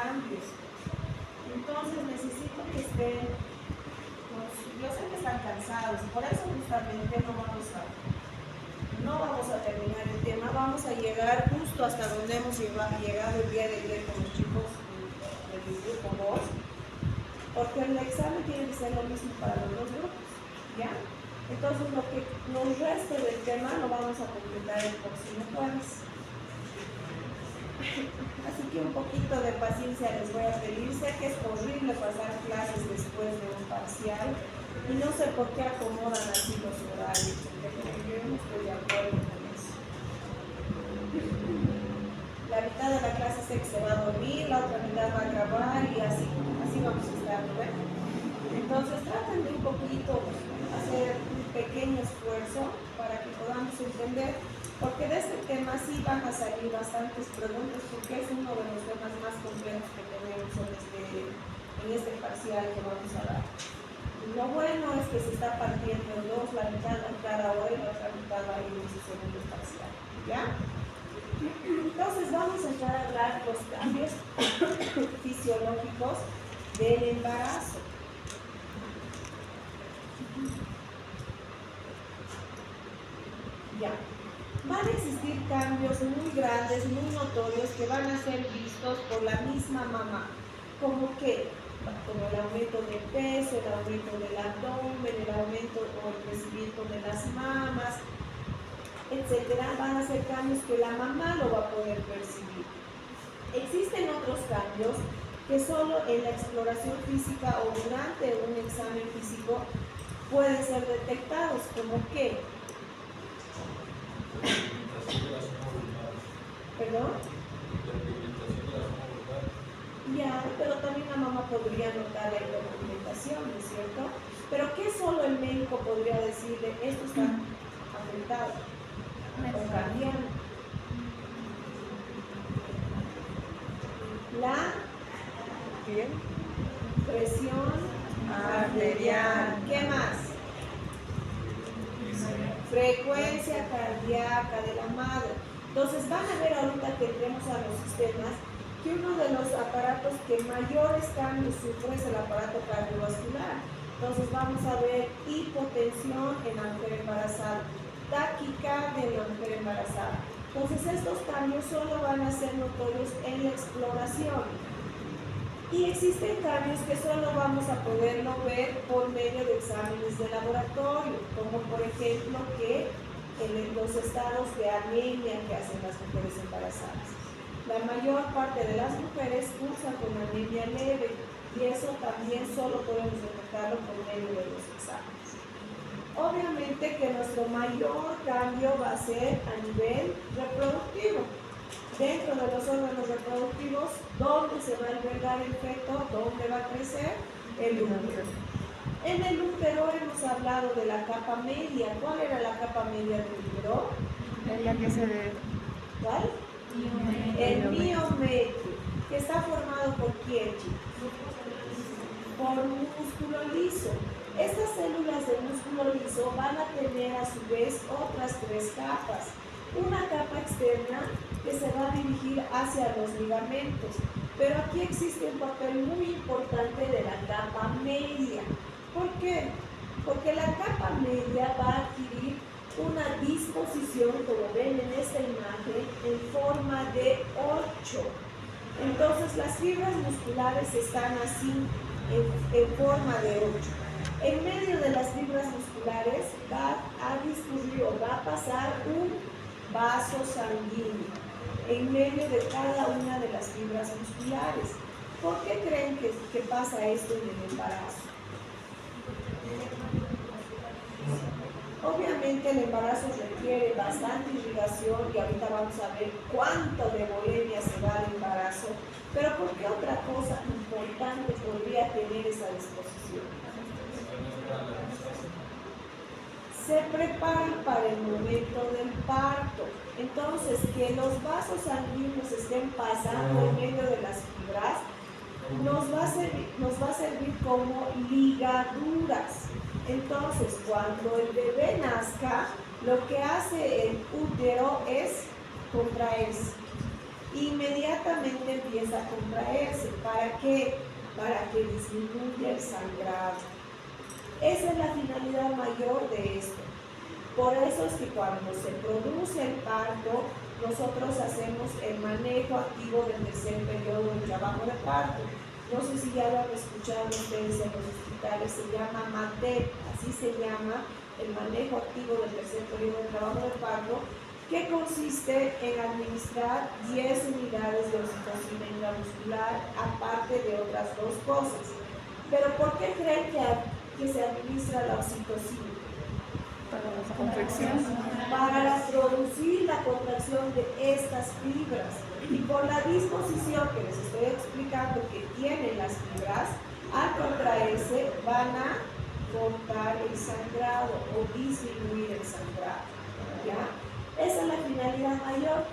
cambios. Entonces necesito que estén, yo sé que están cansados, por eso justamente no vamos a terminar el tema, vamos a llegar justo hasta donde hemos llegado el día de ayer con los chicos del grupo 2, porque el examen tiene que ser lo mismo para los dos grupos, ¿ya? Entonces lo que nos reste del tema lo vamos a completar el próximo jueves. Así que un poquito de paciencia les voy a pedir. Sé que es horrible pasar clases después de un parcial y no sé por qué acomodan así los horarios, porque yo no estoy de acuerdo con eso. La mitad de la clase sé que se va a dormir, la otra mitad va a grabar y así vamos a estar, ¿no? Entonces traten de un poquito hacer un pequeño esfuerzo para que podamos entender, porque de este tema sí van a salir bastantes preguntas, porque es uno de los temas más complejos que tenemos en este parcial que vamos a dar. Lo bueno es que se está partiendo en dos, la mitad va a entrar ahora y la otra mitad va a ir en su segundo parcial, ¿ya? Entonces vamos a entrar a hablar de los cambios fisiológicos del embarazo. Ya. Van a existir cambios muy grandes, muy notorios, que van a ser vistos por la misma mamá, como el aumento de peso, el aumento del abdomen, el aumento o el crecimiento de las mamas, etcétera. Van a ser cambios que la mamá lo va a poder percibir. Existen otros cambios que solo en la exploración física o durante un examen físico pueden ser detectados, como que ¿perdón? Ya, pero también la mamá podría notar la hiperpigmentación, ¿no es cierto? Pero ¿qué solo el médico podría decirle? Esto está afectado o cambiando. La presión arterial. ¿Qué más? Frecuencia cardíaca de la madre. Entonces van a ver ahorita que entremos a los sistemas que uno de los aparatos que mayores cambios sufre es el aparato cardiovascular. Entonces vamos a ver hipotensión en la mujer embarazada, taquicardia en la mujer embarazada. Entonces estos cambios solo van a ser notorios en la exploración. Y existen cambios que solo vamos a poderlo ver por medio de exámenes de laboratorio, como por ejemplo que los estados de anemia que hacen las mujeres embarazadas. La mayor parte de las mujeres cursan con anemia leve y eso también solo podemos detectarlo por medio de los exámenes. Obviamente que nuestro mayor cambio va a ser a nivel reproductivo. Dentro de los órganos reproductivos, ¿dónde se va a albergar el feto? ¿Dónde va a crecer? El útero. En el útero hemos hablado de la capa media. ¿Cuál era la capa media del útero? En la que se ve. ¿Cuál? El miometrio, que está formado por ¿quién, chicos? Por músculo liso. Estas células de músculo liso van a tener a su vez otras tres capas. Una capa externa que se va a dirigir hacia los ligamentos, pero aquí existe un papel muy importante de la capa media. ¿Por qué? Porque la capa media va a adquirir una disposición, como ven en esta imagen, en forma de 8. Entonces las fibras musculares están así, en forma de 8. En medio de las fibras musculares va a discurrir o va a pasar un vaso sanguíneo en medio de cada una de las fibras musculares. ¿Por qué creen que pasa esto en el embarazo? Obviamente el embarazo requiere bastante irrigación y ahorita vamos a ver cuánto de bulimia se da al embarazo, pero ¿por qué otra cosa importante podría tener esa disposición? Se preparan para el momento del parto. Entonces, que los vasos sanguíneos estén pasando en medio de las fibras nos va a servir como ligaduras. Entonces, cuando el bebé nazca, lo que hace el útero es contraerse. inmediatamente empieza a contraerse. ¿Para qué? Para que disminuya el sangrado. Esa es la finalidad mayor de esto. Por eso es que cuando se produce el parto, nosotros hacemos el manejo activo del tercer periodo del trabajo de parto. No sé si ya lo han escuchado ustedes en los hospitales, se llama MATEP, así se llama el manejo activo del tercer periodo del trabajo de parto, que consiste en administrar 10 unidades de oxitocina intramuscular, aparte de otras 2 cosas. Pero ¿por qué creen que se administra la oxitocina? Para la contracción. Para producir la contracción de estas fibras. Y por la disposición que les estoy explicando que tienen las fibras, al contraerse van a cortar el sangrado o disminuir el sangrado. ¿Ya? Esa es la finalidad mayor.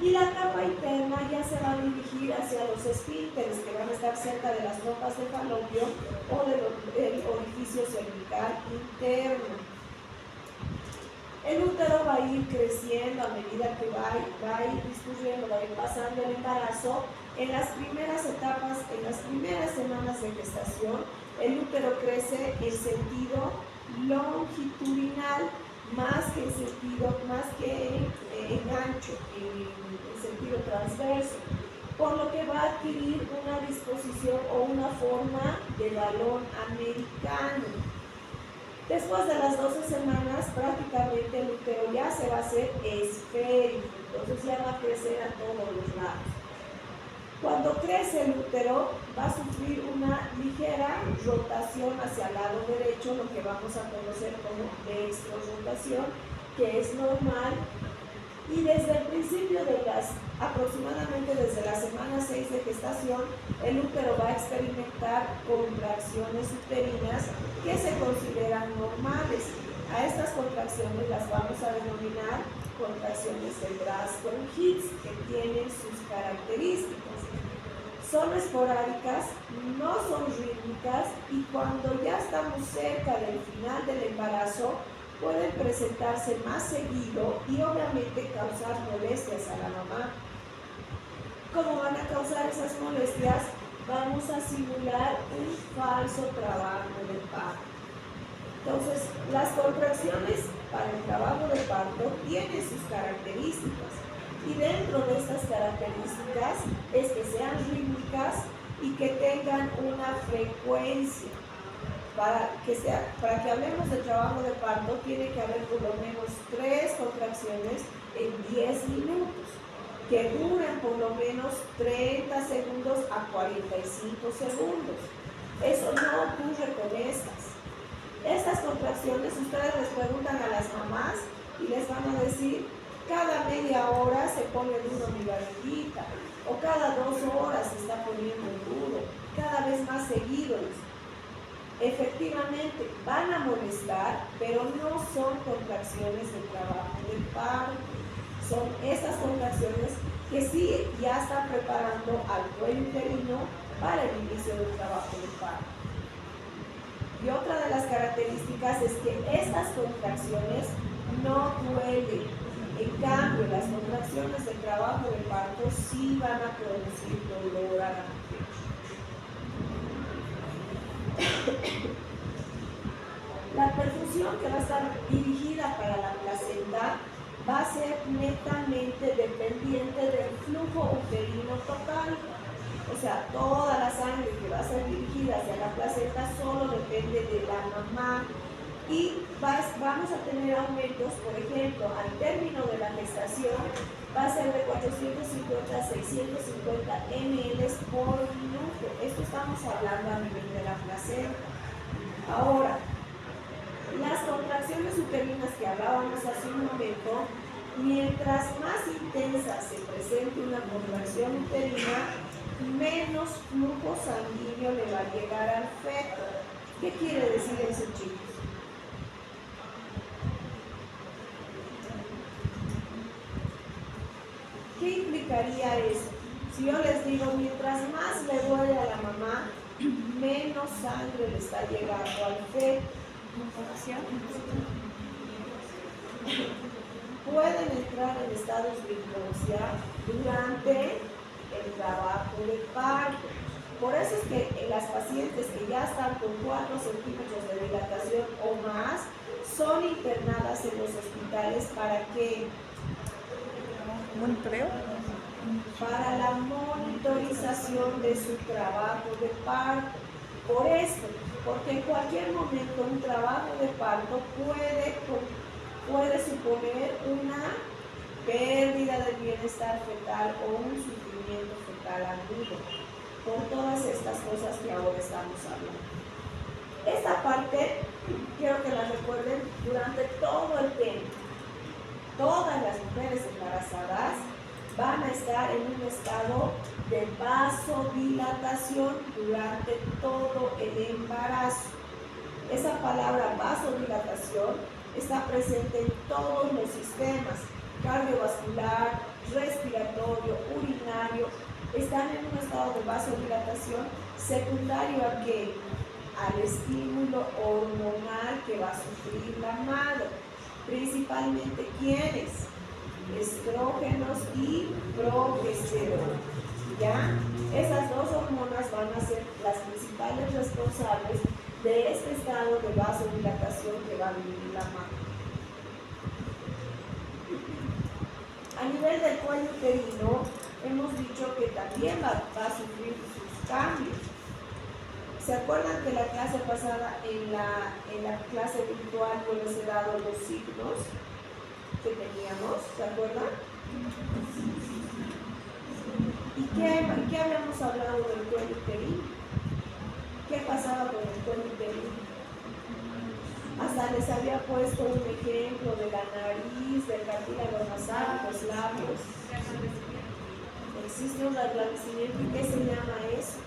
Y la capa interna ya se va a dirigir hacia los esfínteres que van a estar cerca de las trompas de falopio o del orificio cervical interno. El útero va a ir creciendo a medida que va a ir discurriendo, va a ir pasando el embarazo. En las primeras etapas, en las primeras semanas de gestación, el útero crece en sentido longitudinal más que en ancho, en sentido transverso, por lo que va a adquirir una disposición o una forma de balón americano. Después de las 12 semanas, prácticamente el útero ya se va a hacer esférico, entonces ya va a crecer a todos los lados. Cuando crece el útero, va a sufrir una ligera rotación hacia el lado derecho, lo que vamos a conocer como dextrorrotación, que es normal. Y desde el principio aproximadamente desde la semana 6 de gestación, el útero va a experimentar contracciones uterinas que se consideran normales. A estas contracciones las vamos a denominar contracciones de Braxton-Hicks, que tienen sus características. Son esporádicas, no son rítmicas y cuando ya estamos cerca del final del embarazo, pueden presentarse más seguido y obviamente causar molestias a la mamá. ¿Cómo van a causar esas molestias? Vamos a simular un falso trabajo de parto. Entonces, las contracciones para el trabajo de parto tienen sus características y dentro de estas características es que sean rítmicas y que tengan una frecuencia. Para que hablemos de trabajo de parto, tiene que haber por lo menos 3 contracciones en 10 minutos, que duren por lo menos 30 segundos a 45 segundos. Eso no ocurre con estas. Estas contracciones, ustedes les preguntan a las mamás y les van a decir, cada media hora se pone duro mi barriguita, o cada 2 horas se está poniendo duro, cada vez más seguido. Efectivamente, van a molestar, pero no son contracciones de trabajo de parto. Son esas contracciones que sí ya están preparando al cuello uterino para el inicio del trabajo de parto. Y otra de las características es que estas contracciones no duelen. En cambio, las contracciones de trabajo de parto sí van a producir dolor a la mujer. La perfusión que va a estar dirigida para la placenta va a ser netamente dependiente del flujo uterino total. O sea, toda la sangre que va a ser dirigida hacia la placenta solo depende de la mamá. Y vamos a tener aumentos, por ejemplo, al término de la gestación va a ser de 450 a 650 ml por minuto. Esto estamos hablando a nivel de la placenta. Ahora, las contracciones uterinas que hablábamos hace un momento, mientras más intensa se presente una contracción uterina, menos flujo sanguíneo le va a llegar al feto. ¿Qué quiere decir eso, chicos? ¿Qué implicaría eso? Si yo les digo, mientras más le duele a la mamá, menos sangre le está llegando al feto. Pueden entrar en estados de inconsciencia durante el trabajo de parto. Por eso es que las pacientes que ya están con 4 centímetros de dilatación o más son internadas en los hospitales. ¿Para qué? ¿Monitoreo? Para la monitorización de su trabajo de parto. Por esto, porque en cualquier momento un trabajo de parto puede suponer una pérdida del bienestar fetal o un sufrimiento fetal agudo, por todas estas cosas que ahora estamos hablando. Esta parte quiero que la recuerden durante todo el tiempo. Todas las mujeres embarazadas van a estar en un estado de vasodilatación durante todo el embarazo. Esa palabra vasodilatación está presente en todos los sistemas: cardiovascular, respiratorio, urinario. Están en un estado de vasodilatación secundario a qué? Al estímulo hormonal que va a sufrir la madre. Principalmente, ¿quiénes? Estrógenos y progesterona. ¿Ya? Esas dos hormonas van a ser las principales responsables de este estado de vasodilatación que va a vivir la madre. A nivel del cuello uterino, hemos dicho que también va a sufrir sus cambios. ¿Se acuerdan que la clase pasada, en la clase virtual, yo les he dado los signos que teníamos? ¿Se acuerdan? ¿Y qué habíamos hablado del cuello uterino? ¿Qué pasaba con el cuello uterino? Hasta les había puesto un ejemplo de la nariz, del cartílago nasal, los labios. Existe un reblandecimiento. ¿Y qué se llama eso?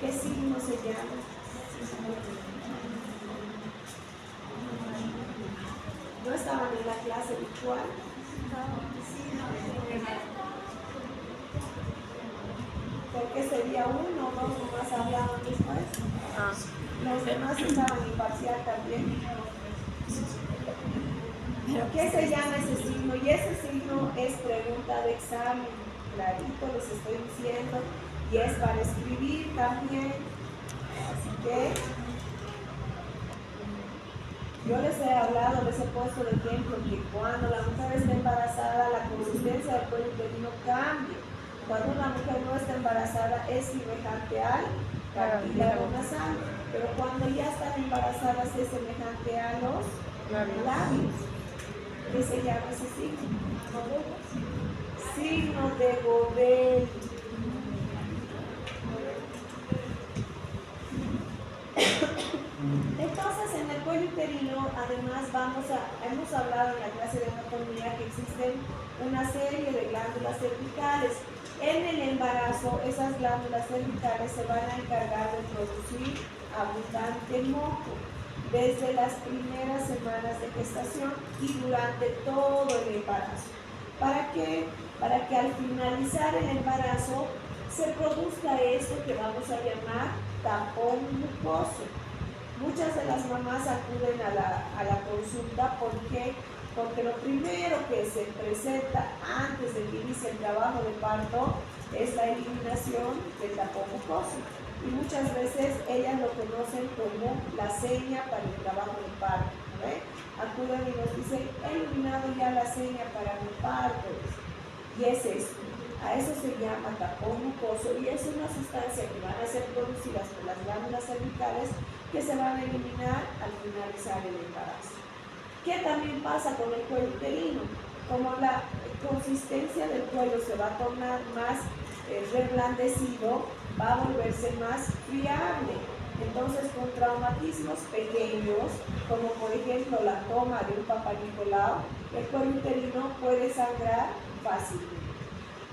¿Qué signo se llama? ¿No estaban en la clase virtual? Porque sería uno o dos más hablaban después. Los demás estaban en parcial también. ¿Qué se llama ese signo? Y ese signo es pregunta de examen. Clarito les estoy diciendo. Y es para escribir también. Así que yo les he hablado, les he puesto de ejemplo que cuando la mujer está embarazada, la consistencia del cuello uterino cambia. Cuando una mujer no está embarazada, es semejante al cartílago nasal. Pero cuando ya están embarazadas, es semejante a los labios. ¿Qué se llama ese signo? Signo de Godel. Entonces, en el cuello uterino, además, hemos hablado en la clase de anatomía que existen una serie de glándulas cervicales. En el embarazo, esas glándulas cervicales se van a encargar de producir abundante moco desde las primeras semanas de gestación y durante todo el embarazo. ¿Para qué? Para que al finalizar el embarazo se produzca esto que vamos a llamar tapón mucoso. Muchas de las mamás acuden a la consulta. ¿Por qué? Porque lo primero que se presenta antes de que inicie el trabajo de parto es la eliminación del tapón mucoso. Y muchas veces ellas lo conocen como la seña para el trabajo de parto. ¿Ve? Acuden y nos dicen: he eliminado ya la seña para mi parto. Y es esto. A eso se llama tapón mucoso y es una sustancia que van a ser producidas por las glándulas cervicales que se van a eliminar al finalizar el embarazo. ¿Qué también pasa con el cuello uterino? Como la consistencia del cuello se va a tornar más reblandecido, va a volverse más friable. Entonces, con traumatismos pequeños, como por ejemplo la toma de un Papá Nicolau, el cuello uterino puede sangrar fácilmente.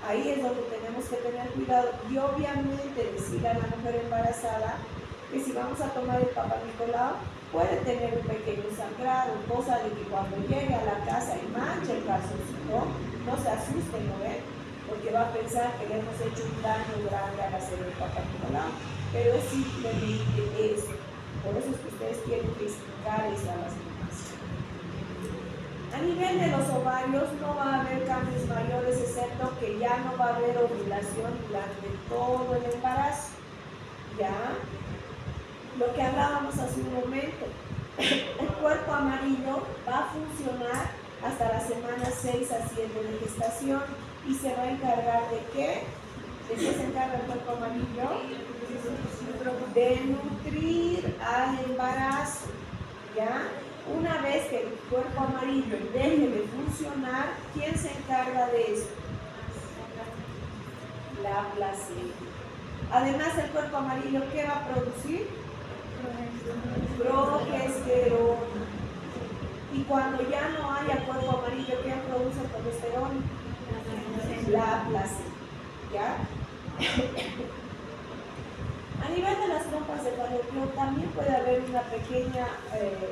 Ahí es donde tenemos que tener cuidado y obviamente decirle a la mujer embarazada que si vamos a tomar el Papá Nicolau puede tener un pequeño sangrado, cosa de que cuando llegue a la casa y manche el calzoncito, no se asusten, ¿no ven? Porque va a pensar que le hemos hecho un daño grande al hacer el Papá Nicolau, pero es simplemente eso. Por eso es que ustedes tienen que explicar eso a las mamás. A nivel de los ovarios no va a haber cambios mayores, excepto que ya no va a haber ovulación durante todo el embarazo. ¿Ya? Lo que hablábamos hace un momento, el cuerpo amarillo va a funcionar hasta la semana 6 a 7 de gestación y se va a encargar de qué? ¿De qué se encarga el cuerpo amarillo? De nutrir al embarazo. ¿Ya? Una vez que el cuerpo amarillo deje de funcionar, ¿quién se encarga de eso? La placenta. Además, el cuerpo amarillo, ¿qué va a producir? Progesterona. Y cuando ya no haya cuerpo amarillo, ¿quién produce progesterona? La placenta. ¿Ya? A nivel de las trompas de falopio también puede haber una pequeña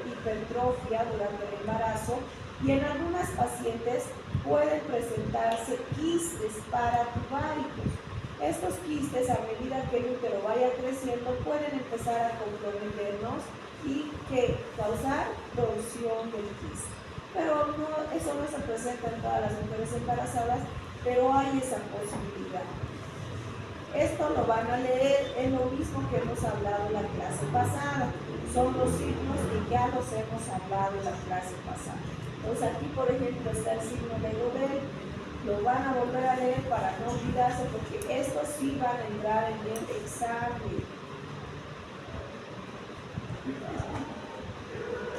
hipertrofia durante el embarazo y en algunas pacientes pueden presentarse quistes paratubáricos. Estos quistes, a medida que el útero vaya creciendo, pueden empezar a comprometernos y causar torsión del quiste. Pero eso no se presenta en todas las mujeres embarazadas, pero hay esa posibilidad. Esto lo van a leer, es lo mismo que hemos hablado en la clase pasada. Son los signos que ya los hemos hablado en la clase pasada. Entonces aquí, por ejemplo, está el signo de Godel. Lo van a volver a leer para no olvidarse, porque estos sí van a entrar en el examen.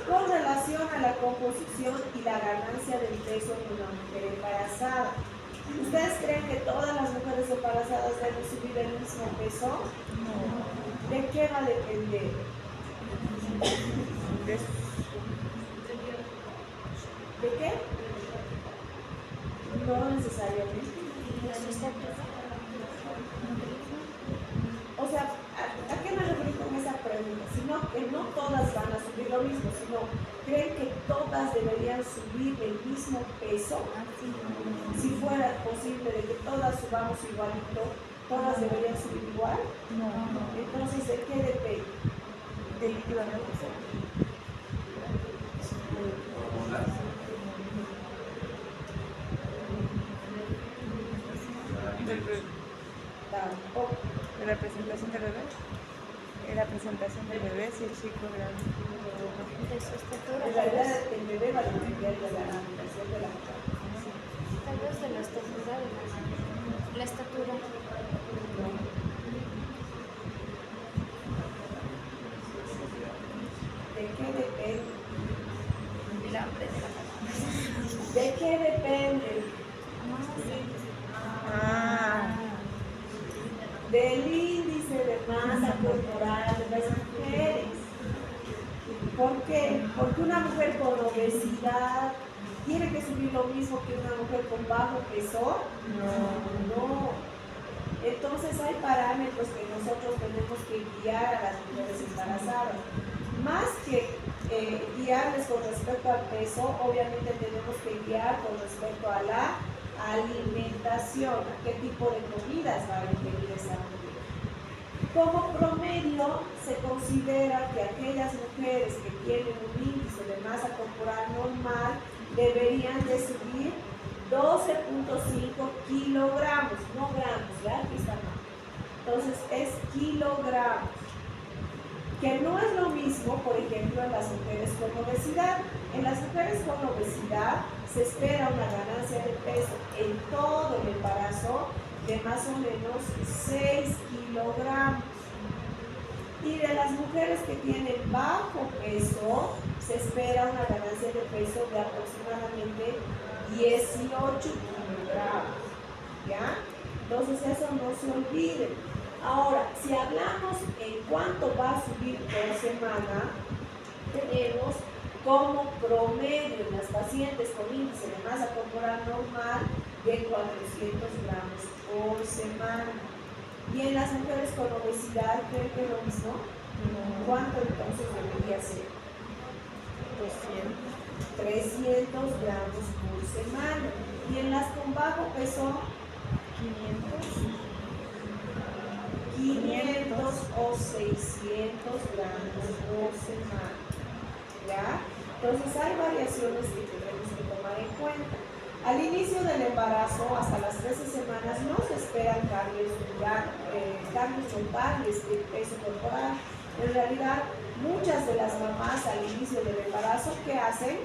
Con relación a la composición y la ganancia del peso de una mujer embarazada, ¿ustedes creen que todas las mujeres embarazadas deben subir el mismo peso? No. ¿De qué va a depender? ¿De qué? No necesariamente. O sea, ¿a qué me refiero con esa pregunta? Sino que no todas van a subir lo mismo, sino ¿creen que todas deberían subir el mismo peso? Si fuera posible de que todas subamos igualito, ¿todas deberían subir igual? No. Entonces, ¿de qué depende? Tampoco. ¿De la presentación del bebé? La presentación del bebé, si el chico grande. De su estatura. En realidad, el bebé va a depender de la alimentación de la mujer. Tal vez de la estatura. La estatura. ¿De qué depende? El hambre de la mamá. ¿De qué depende? Del índice de masa corporal de las mujeres. ¿Por qué? Porque una mujer con obesidad tiene que subir lo mismo que una mujer con bajo peso. No. Entonces hay parámetros que nosotros tenemos que guiar a las mujeres embarazadas. Más que guiarles con respecto al peso, obviamente tenemos que guiar con respecto a la alimentación, a qué tipo de comidas va a ingerir esa mujer. Como promedio, se considera que aquellas mujeres que tienen un índice de masa corporal normal deberían de subir 12.5 kilogramos, no gramos, ¿ya? Aquí está mal. Entonces es kilogramos, que no es lo mismo, por ejemplo, en las mujeres con obesidad. En las mujeres con obesidad se espera una ganancia de peso en todo el embarazo de más o menos 6 kilogramos. Y de las mujeres que tienen bajo peso, se espera una ganancia de peso de aproximadamente 18 kilogramos. ¿Ya? Entonces eso no se olvide. Ahora, si hablamos en cuánto va a subir por semana, tenemos como promedio en las pacientes con índice de masa corporal normal de 400 gramos por semana. Y en las mujeres con obesidad, ¿creen que es lo mismo? ¿Cuánto entonces debería ser? 300 gramos por semana. Y en las con bajo peso, 500 o 600 gramos por semana. ¿Ya? Entonces hay variaciones que tenemos que tomar tomar en cuenta. Al inicio del embarazo, hasta las 13 semanas, no se esperan cambios notables de peso corporal. En realidad, muchas de las mamás al inicio del embarazo, ¿qué hacen?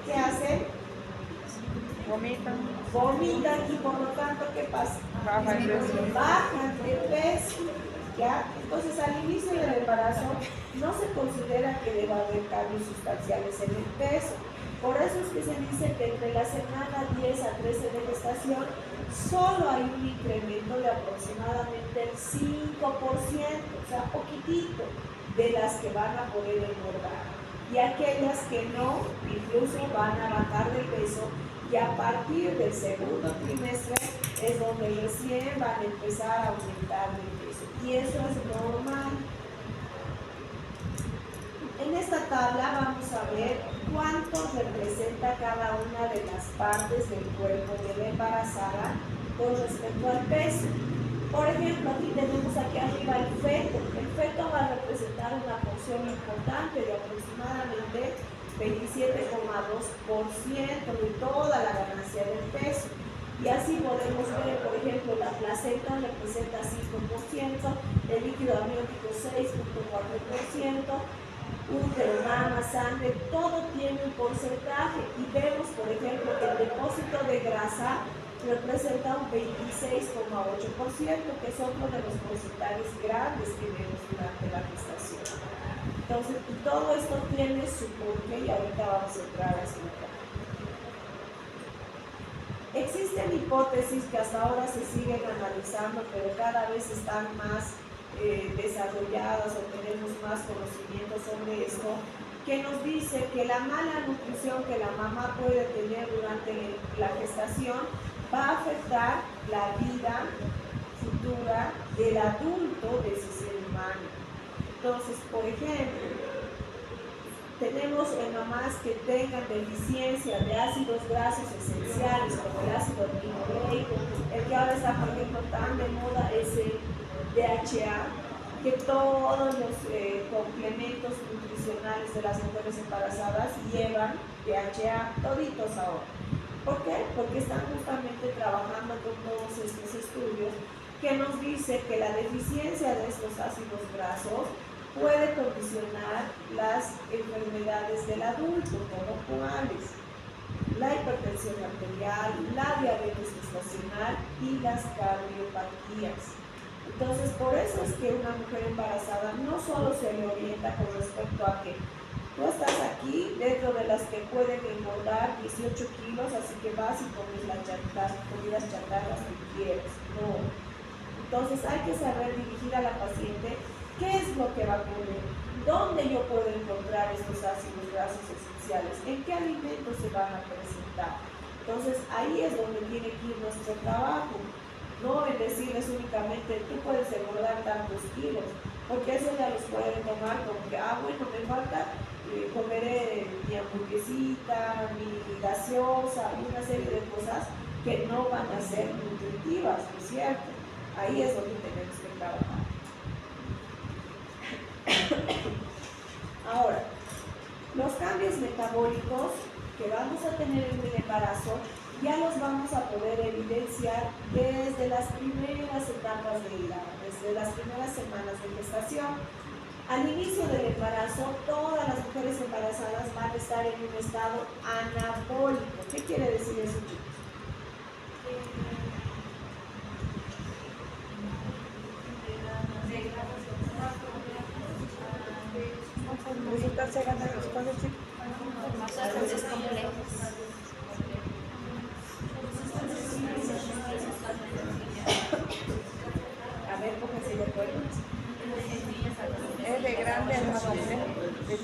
¿Qué hacen? Vomitan y por lo tanto, ¿qué pasa? Bajan de peso. ¿Ya? Entonces, al inicio del embarazo no se considera que deba haber cambios sustanciales en el peso. Por eso es que se dice que entre la semana 10 a 13 de gestación solo hay un incremento de aproximadamente el 5%, o sea, poquitito, de las que van a poder engordar. Y aquellas que no, incluso van a bajar de peso, y a partir del segundo trimestre es donde recién van a empezar a aumentar de peso. Y eso es normal. En esta tabla vamos a ver cuánto representa cada una de las partes del cuerpo de la embarazada con respecto al peso. Por ejemplo, aquí tenemos aquí arriba el feto. El feto va a representar una porción importante de aproximadamente 27,2% de toda la ganancia del peso. Y así podemos ver, por ejemplo, la placenta representa 5%, el líquido amniótico 6,4%, útero, mama, sangre, todo tiene un porcentaje. Y vemos, por ejemplo, que el depósito de grasa representa un 26,8%, que es otro de los porcentajes grandes que vemos durante la gestación. Entonces, todo esto tiene su porqué y ahorita vamos a entrar a explicar. Existen hipótesis que hasta ahora se siguen analizando, pero cada vez están más desarrolladas o tenemos más conocimiento sobre esto, que nos dice que la mala nutrición que la mamá puede tener durante la gestación va a afectar la vida futura del adulto de ese ser humano. Entonces, por ejemplo, tenemos mamás que tengan deficiencia de ácidos grasos esenciales como el ácido linoleico, el que ahora está, por ejemplo, tan de moda es el DHA, que todos los complementos nutricionales de las mujeres embarazadas llevan DHA, toditos ahora. ¿Por qué? Porque están justamente trabajando con todos estos estudios que nos dice que la deficiencia de estos ácidos grasos puede condicionar las enfermedades del adulto, como cuáles: la hipertensión arterial, la diabetes gestacional y las cardiopatías. Entonces, por eso es que una mujer embarazada no solo se le orienta con respecto a que tú estás aquí dentro de las que pueden engordar 18 kilos, así que vas y comes las comidas chatarras que quieres. No. Entonces, hay que saber dirigir a la paciente qué es lo que va a comer, dónde yo puedo encontrar estos ácidos grasos esenciales, en qué alimentos se van a presentar. Entonces, ahí es donde tiene que ir nuestro trabajo. No en decirles únicamente, tú puedes engordar tantos kilos, porque eso ya los pueden tomar como que, bueno, me falta, comeré mi hamburguesita, mi gaseosa, y una serie de cosas que no van a ser nutritivas, ¿no es cierto? Ahí es donde tenemos que trabajar. Ahora, los cambios metabólicos que vamos a tener en el embarazo ya los vamos a poder evidenciar desde las primeras etapas de vida, desde las primeras semanas de gestación. Al inicio del embarazo, todas las mujeres embarazadas van a estar en un estado anabólico. ¿Qué quiere decir eso, chicos? Resultarse ganar los cosas, chicos. Sustancias complejas. A ver, pónganse de acuerdo. Es de grande a más complejo, de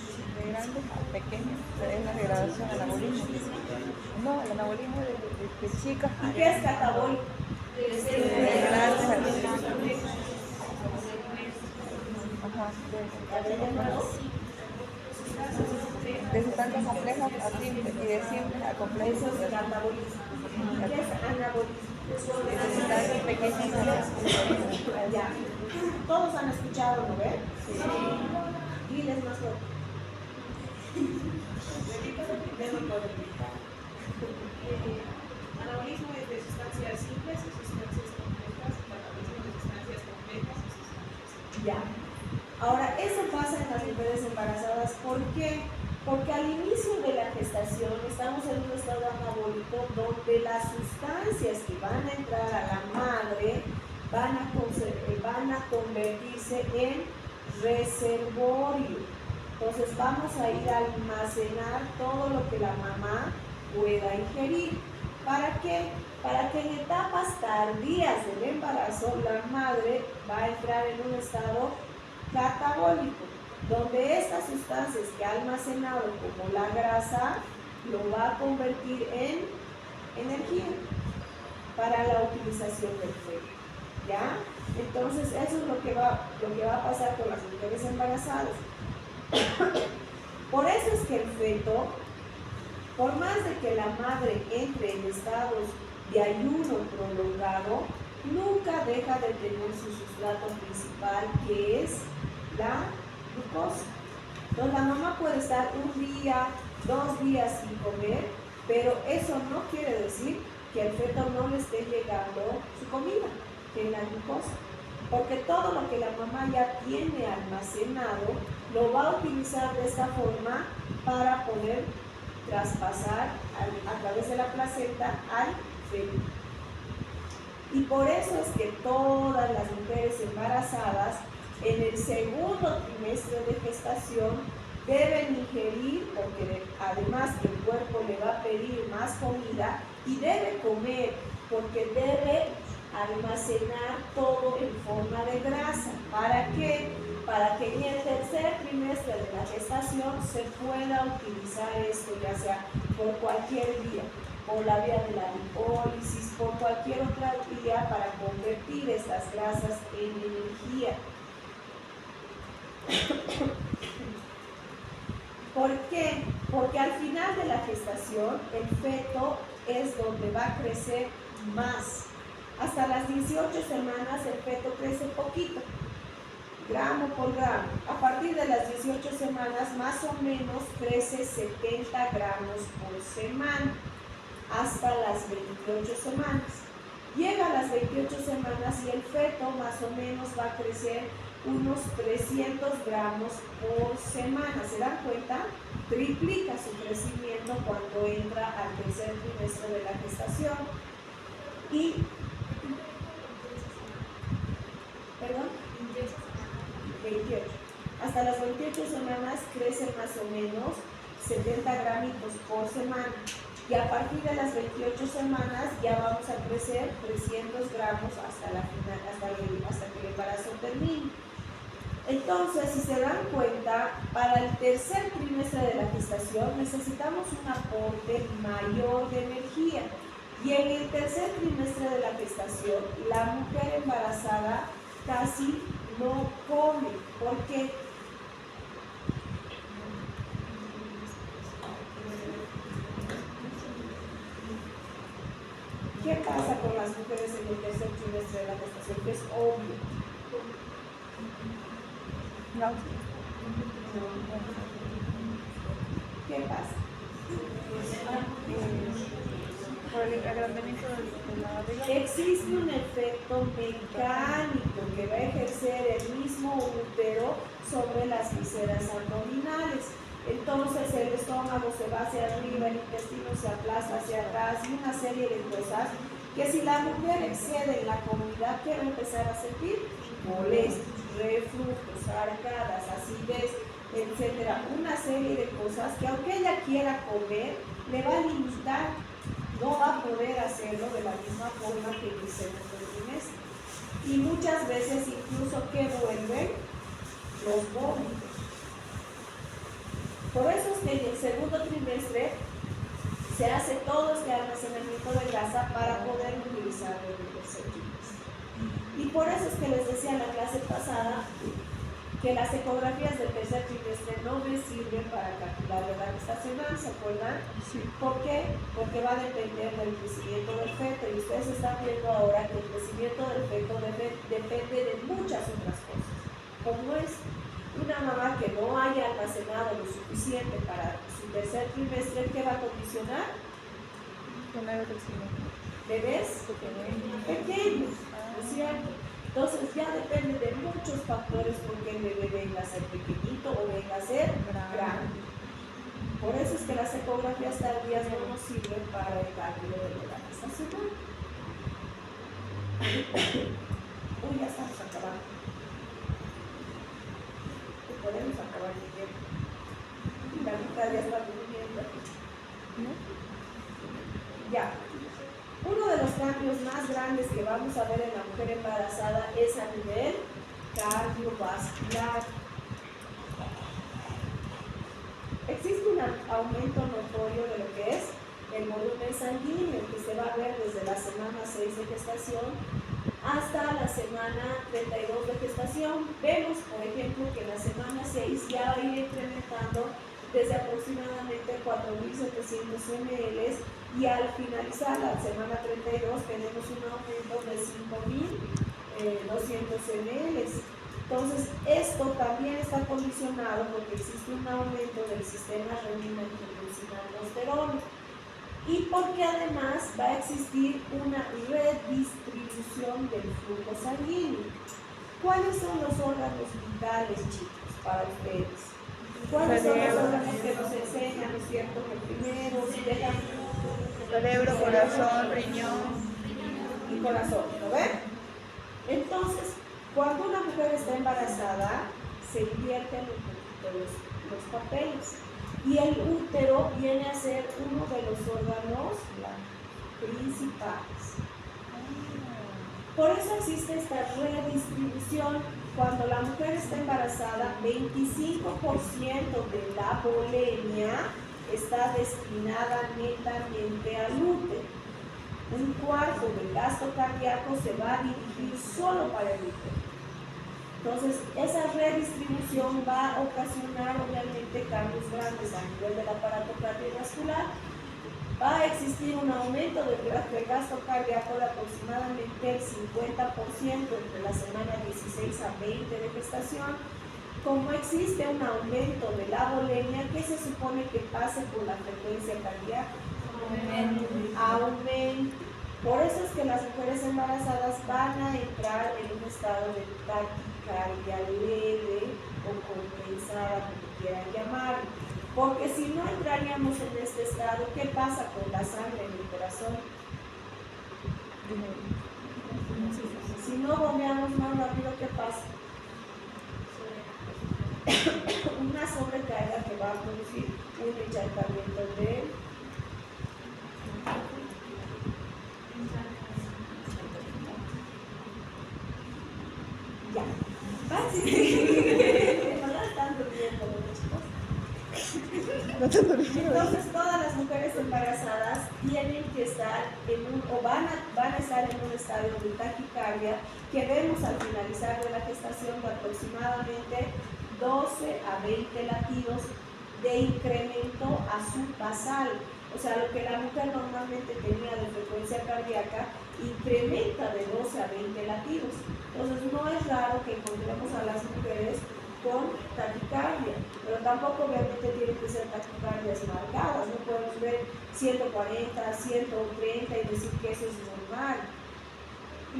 grande a pequeño, es una degradación anabolismo. No, el anabolismo de chicas. ¿Y qué es catabólico? De grandes a de sustancias complejas así, y de simples a complejos. Eso es catabolismo. ¿Y qué es anabolismo? De sustancias pequeñas. Ya. Todos han escuchado, ¿no ven? Sí. Diles más fuerte. Ya no puedo explicar. Anabolismo es de sustancias simples y sustancias complejas, catabolismo de sustancias complejas y sustancias simples. Ya. Ahora, eso pasa en las mujeres embarazadas. ¿Por qué? Porque al inicio de la gestación estamos en un estado anabólico donde las sustancias que van a entrar a la madre van a convertirse en reservorio. Entonces vamos a ir a almacenar todo lo que la mamá pueda ingerir. ¿Para qué? Para que en etapas tardías del embarazo la madre va a entrar en un estado catabólico, donde estas sustancias que ha almacenado como la grasa lo va a convertir en energía para la utilización del feto. ¿Ya? Entonces eso es lo que va a pasar con las mujeres embarazadas. Por eso es que el feto, por más de que la madre entre en estados de ayuno prolongado, nunca deja de tener su sustrato principal, que es la glucosa. Entonces la mamá puede estar un día, 2 días sin comer, pero eso no quiere decir que al feto no le esté llegando su comida, que es la glucosa. Porque todo lo que la mamá ya tiene almacenado lo va a utilizar de esta forma para poder traspasar a través de la placenta al feto. Y por eso es que todas las mujeres embarazadas en el segundo trimestre de gestación deben ingerir, porque además que el cuerpo le va a pedir más comida, y debe comer, porque debe almacenar todo en forma de grasa. ¿Para qué? Para que en el tercer trimestre de la gestación se pueda utilizar esto, ya sea por cualquier vía, por la vía de la lipólisis, por cualquier otra vía, para convertir estas grasas en energía. ¿Por qué? Porque al final de la gestación el feto es donde va a crecer más. Hasta las 18 semanas el feto crece poquito, gramo por gramo. A partir de las 18 semanas más o menos crece 70 gramos por semana, hasta las 28 semanas. Llega a las 28 semanas y el feto más o menos va a crecer unos 300 gramos por semana. ¿Se dan cuenta? Triplica su crecimiento cuando entra al tercer trimestre de la gestación. Y, perdón, 28. Hasta las 28 semanas crece más o menos 70 gramitos por semana. Y a partir de las 28 semanas ya vamos a crecer 300 gramos hasta que el embarazo termine. Entonces, si se dan cuenta, para el tercer trimestre de la gestación necesitamos un aporte mayor de energía. Y en el tercer trimestre de la gestación, la mujer embarazada casi no come. ¿Por qué? ¿Qué pasa con las mujeres en el tercer trimestre de la gestación? Que es obvio. No. ¿Qué pasa? Por el agrandamiento de la barriga. Existe un efecto mecánico que va a ejercer el mismo útero sobre las vísceras abdominales. Entonces el estómago se va hacia arriba, el intestino se aplasta hacia atrás y una serie de cosas que si la mujer excede en la comida, ¿qué va a empezar a sentir? Molestias, reflujos, arcadas, acidez, etcétera. Una serie de cosas que aunque ella quiera comer, le va a limitar. No va a poder hacerlo de la misma forma que en el segundo trimestre. Y muchas veces incluso que vuelven los vómitos. Por eso es que en el segundo trimestre se hace todo este almacenamiento de grasa para poder utilizarlo en el tercer trimestre. Y por eso es que les decía en la clase pasada que las ecografías del tercer trimestre no me sirven para calcular la edad gestacional, ¿se acuerdan? Sí. ¿Por qué? Porque va a depender del crecimiento del feto, y ustedes están viendo ahora que el crecimiento del feto depende de muchas otras cosas, como es Una mamá que no haya almacenado lo suficiente para su tercer trimestre, ¿qué va a condicionar? Bebés pequeños, ¿no es cierto? Entonces ya depende de muchos factores porque el bebé venga a ser pequeñito o venga a ser grande. Por eso es que las ecografías tardías no nos sirven para el cálculo del horario estacional. Uy, ya estamos acabando. Podemos acabar el tiempo. La mitad ya está durmiendo. Ya. Uno de los cambios más grandes que vamos a ver en la mujer embarazada es a nivel cardiovascular. Existe un aumento notorio de lo que es el volumen sanguíneo, que se va a ver desde la semana 6 de gestación hasta la semana 32 de gestación. Vemos, por ejemplo, que en la semana 6 ya va a ir incrementando desde aproximadamente 4.700 ml y al finalizar la semana 32 tenemos un aumento de 5.200 ml. Entonces, esto también está condicionado porque existe un aumento del sistema renina-angiotensina-aldosterona y porque además va a existir una redistribución del flujo sanguíneo. ¿Cuáles son los órganos vitales, chicos, para ustedes? ¿Cuáles son los órganos que nos enseñan, ¿no es cierto? Que primero si dejan cerebro, corazón, riñón y corazón, ¿lo ven? Entonces, cuando una mujer está embarazada, se invierten un poquito los papeles. Y el útero viene a ser uno de los órganos principales. Por eso existe esta redistribución. Cuando la mujer está embarazada, 25% de la volemia está destinada netamente al útero. Un cuarto del gasto cardíaco se va a dirigir solo para el útero. Entonces, esa redistribución va a ocasionar obviamente cambios grandes a nivel del aparato cardiovascular. Va a existir un aumento del gasto cardíaco de aproximadamente el 50% entre la semana 16 a 20 de gestación. Como existe un aumento de la volemia, ¿qué se supone que pase por la frecuencia cardíaca? Aumento. Por eso es que las mujeres embarazadas van a entrar en un estado de taquicardia leve o compensada, como quieran llamarlo. Porque si no entraríamos en este estado, ¿qué pasa con la sangre en el corazón? Si no bombeamos más rápido, ¿qué pasa? Una sobrecarga que va a producir un encharcamiento de ya. Entonces todas las mujeres embarazadas tienen que estar van a estar en un estadio de taquicardia que vemos al finalizar de la gestación de aproximadamente 12 a 20 latidos de incremento a su basal. O sea, lo que la mujer normalmente tenía de frecuencia cardíaca incrementa de 12 a 20 latidos. Entonces no es raro que encontremos a las mujeres con taquicardia, pero tampoco obviamente tienen que ser taquicardias marcadas. No podemos ver 140, 130 y decir que eso es normal.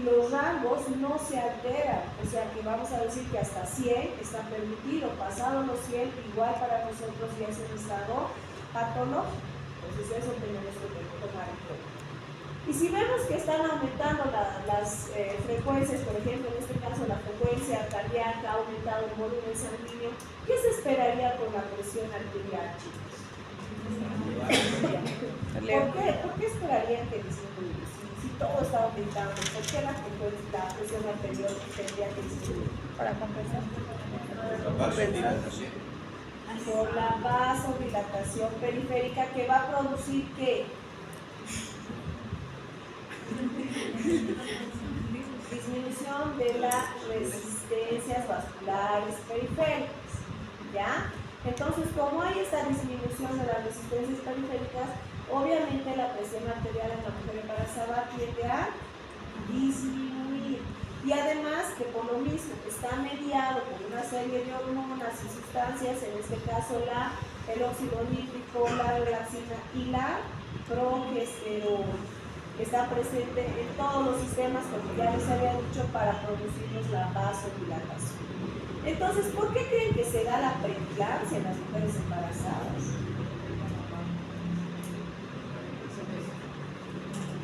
Los rangos no se alteran, o sea que vamos a decir que hasta 100 está permitido. Pasado los 100, igual para nosotros ya es un estado patológico. Entonces eso tenemos que tomar en cuenta. Y si vemos que están aumentando las frecuencias, por ejemplo, en este caso la frecuencia cardíaca ha aumentado el volumen sanguíneo, ¿qué se esperaría con la presión arterial, chicos? ¿Por qué esperarían que disminuya? Si todo está aumentando, ¿por qué la presión arterial tendría que disminuir? para compensar. Por la vasodilatación periférica que va a producir ¿qué? Disminución de las resistencias vasculares periféricas, ¿ya? Entonces, como hay esta disminución de las resistencias periféricas, obviamente la presión arterial en la mujer embarazada tiende a disminuir. Y además que por lo mismo está mediado por una serie de hormonas y sustancias, en este caso el óxido nítrico, la relaxina y la progesterona, que está presente en todos los sistemas, como ya les había dicho, para producirnos la vasodilatación. Entonces, ¿por qué creen que se da la preeclampsia en las mujeres embarazadas?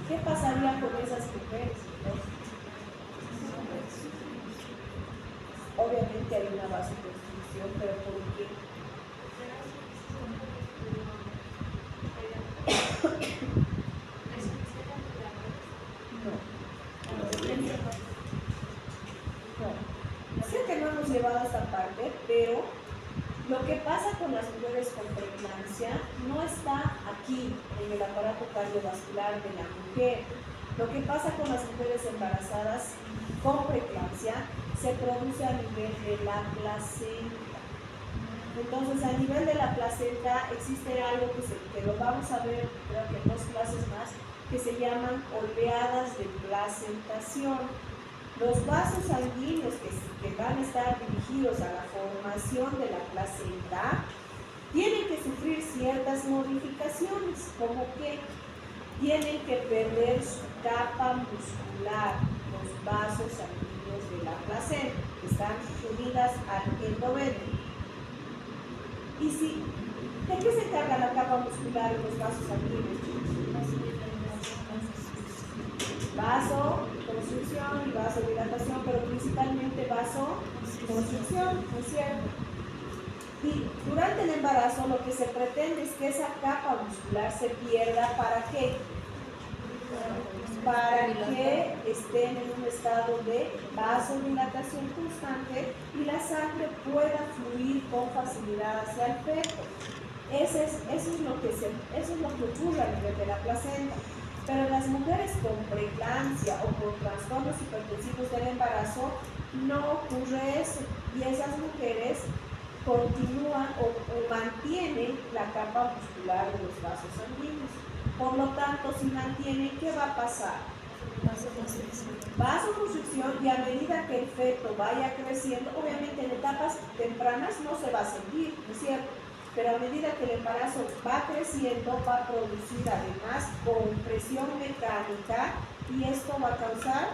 ¿Qué pasaría con esas mujeres? Obviamente hay una vasoconstricción, pero ¿por qué? No. Sé que no hemos llevado a esta parte, pero lo que pasa con las mujeres con preeclampsia no está aquí en el aparato cardiovascular de la mujer. Lo que pasa con las mujeres embarazadas con preeclampsia se produce a nivel de la placenta. Entonces, a nivel de la placenta existe algo que lo vamos a ver, creo que en 2 clases más, que se llaman oleadas de placentación. Los vasos sanguíneos que van a estar dirigidos a la formación de la placenta tienen que sufrir ciertas modificaciones, como que tienen que perder su capa muscular, los vasos sanguíneos de la placenta, que están unidas al endometrio. ¿De qué se encarga la capa muscular de los vasos sanguíneos? Vasoconstricción y vasodilatación, pero principalmente vasoconstricción, ¿no es cierto? Y durante el embarazo lo que se pretende es que esa capa muscular se pierda. ¿Para qué? Para que estén en un estado de vasodilatación constante y la sangre pueda fluir con facilidad hacia el feto. Eso es lo que ocurre a nivel de la placenta. Pero en las mujeres con preeclampsia o con trastornos hipertensivos del embarazo no ocurre eso, y esas mujeres continúan o mantienen la capa muscular de los vasos sanguíneos. Por lo tanto, si mantienen, ¿qué va a pasar? Vasoconstricción, y a medida que el feto vaya creciendo, obviamente en etapas tempranas no se va a sentir, ¿no es cierto? Pero a medida que el embarazo va creciendo, va a producir además compresión mecánica, y esto va a causar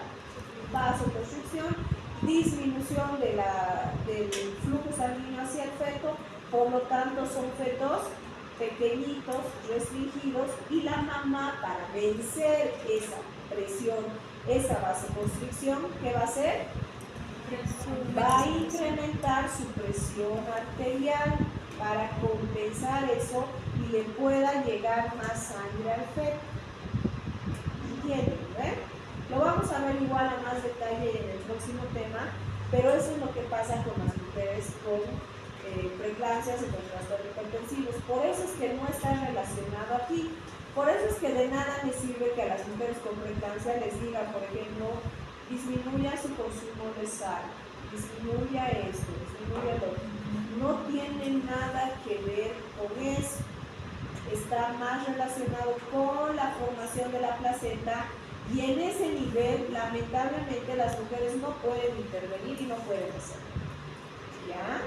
vasoconstricción, disminución del flujo sanguíneo hacia el feto. Por lo tanto, son fetos pequeñitos, restringidos, y la mamá, para vencer esa presión, esa vasoconstricción, ¿qué va a hacer? Va a incrementar su presión arterial para compensar eso y le pueda llegar más sangre al feto. ¿Entienden? Lo vamos a ver igual a más detalle en el próximo tema, pero eso es lo que pasa con las mujeres con preeclampsias y con trastornos hipertensivos. Por eso es que no está relacionado aquí. Por eso es que de nada me sirve que a las mujeres con preeclampsia les diga, por ejemplo, disminuya su consumo de sal, disminuya esto, disminuya lo otro. No tiene nada que ver con eso. Está más relacionado con la formación de la placenta, y en ese nivel, lamentablemente, las mujeres no pueden intervenir y no pueden hacerlo. ¿Ya?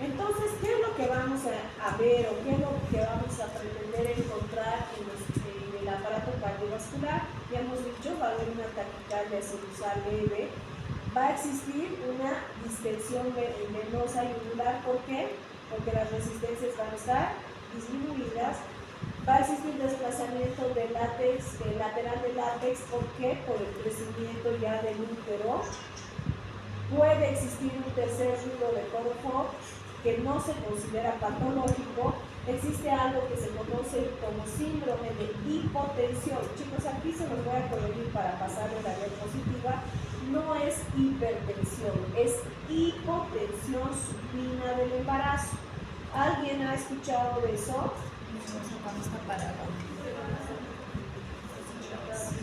Entonces, ¿qué es lo que vamos a ver o qué es lo que vamos a pretender encontrar en el aparato cardiovascular? Ya hemos dicho, va a haber una taquicardia sinusal leve, va a existir una distensión venosa y uvular. ¿Por qué? Porque las resistencias van a estar disminuidas. Va a existir desplazamiento del látex, lateral del látex. ¿Por qué? Por el crecimiento ya del útero. Puede existir un tercer ruido de Korsakoff que no se considera patológico. Existe algo que se conoce como síndrome de hipotensión. Chicos, aquí se los voy a corregir para pasarle la diapositiva. No es hipertensión, es hipotensión supina del embarazo. ¿Alguien ha escuchado de eso? Cuando está parado.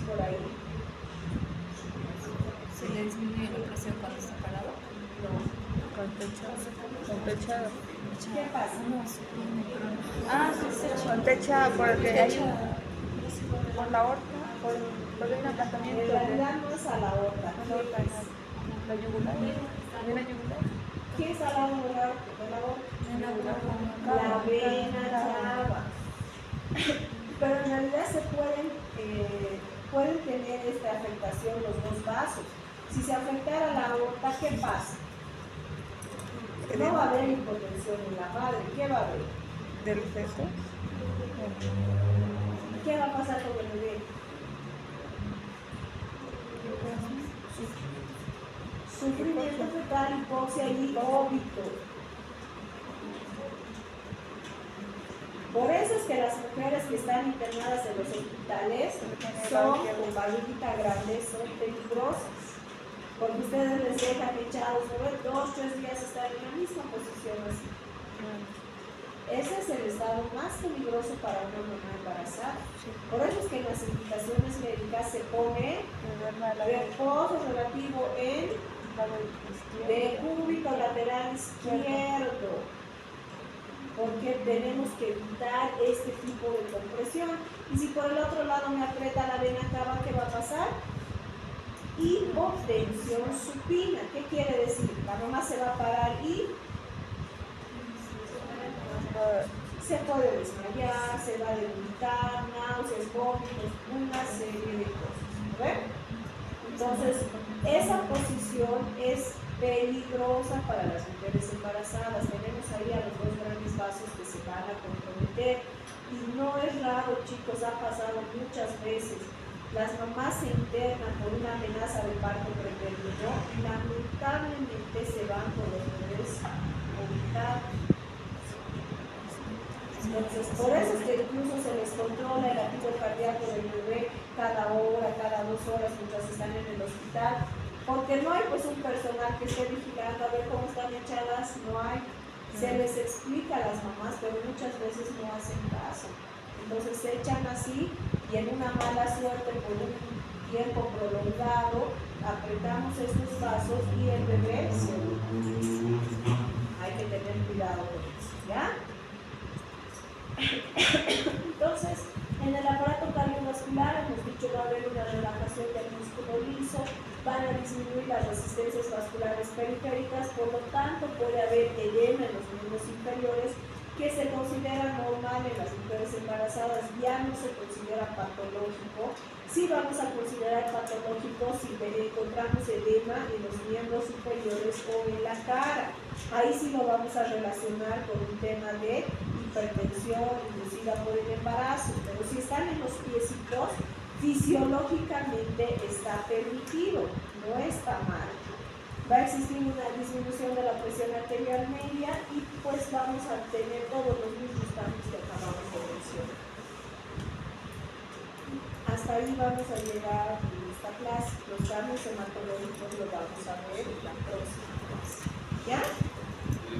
Por ahí. ¿Se le disminuye la presión cuando está parado? No. Contechado. ¿Qué pasa? Ah, sí, se Con contechado porque hay por la aorta. por un aplastamiento En de realidad no es a la otra. la aorta, la yugular, de la yugular. ¿Qué es al lado de la aorta? La vena cava. Pero en realidad se pueden tener esta afectación los dos vasos. Si se afectara la aorta, ¿qué pasa? No va a haber hipotensión en la madre. ¿Qué va a haber? Del feto. ¿Qué va a pasar con el bebé? Sufrimiento fetal, hipoxia y óbito. Por eso es que las mujeres que están internadas en los hospitales son con barriguita grande, son peligrosas. Porque ustedes les dejan echados, ¿no? 2 o 3 días están en la misma posición así. Ese es el estado más peligroso para una mamá embarazada. Por eso es que en las indicaciones médicas se pone reposo relativo en decúbito lateral izquierdo, porque tenemos que evitar este tipo de compresión. Y si por el otro lado me aprieta la vena cava, ¿qué va a pasar? Hipotensión supina. ¿Qué quiere decir? La mamá se va a parar y se puede desmayar, se va a debilitar, náuseas, vómitos, una serie de cosas. ¿Ven? Entonces, esa posición es peligrosa para las mujeres embarazadas. Tenemos ahí a los 2 grandes vasos que se van a comprometer. Y no es raro, chicos, ha pasado muchas veces. Las mamás se internan por una amenaza de parto pretérmino y lamentablemente se van con los bebés vomitados. Entonces, por eso es que incluso se les controla el latido cardíaco del bebé cada hora, cada 2 horas mientras están en el hospital, porque no hay pues un personal que esté vigilando a ver cómo están echadas, no hay. Se les explica a las mamás, pero muchas veces no hacen caso. Entonces se echan así y en una mala suerte por un tiempo prolongado apretamos estos vasos y el bebé se hunde. Hay que tener cuidado con eso, ¿ya? Entonces, en el aparato cardiovascular hemos dicho va a haber una relajación del músculo liso, van a disminuir las resistencias vasculares periféricas, por lo tanto puede haber edema en los miembros inferiores que se considera normal en las mujeres embarazadas, ya no se considera patológico. Sí vamos a considerar patológico si encontramos edema en los miembros superiores o en la cara. Ahí sí lo vamos a relacionar con un tema de hipertensión inducida por el embarazo, pero si están en los piecitos, fisiológicamente está permitido, no está mal. Va a existir una disminución de la presión arterial media y pues vamos a tener todos los mismos cambios que acabamos de mencionar. Hasta ahí vamos a llegar en esta clase. Los cambios hematológicos los vamos a ver en la próxima.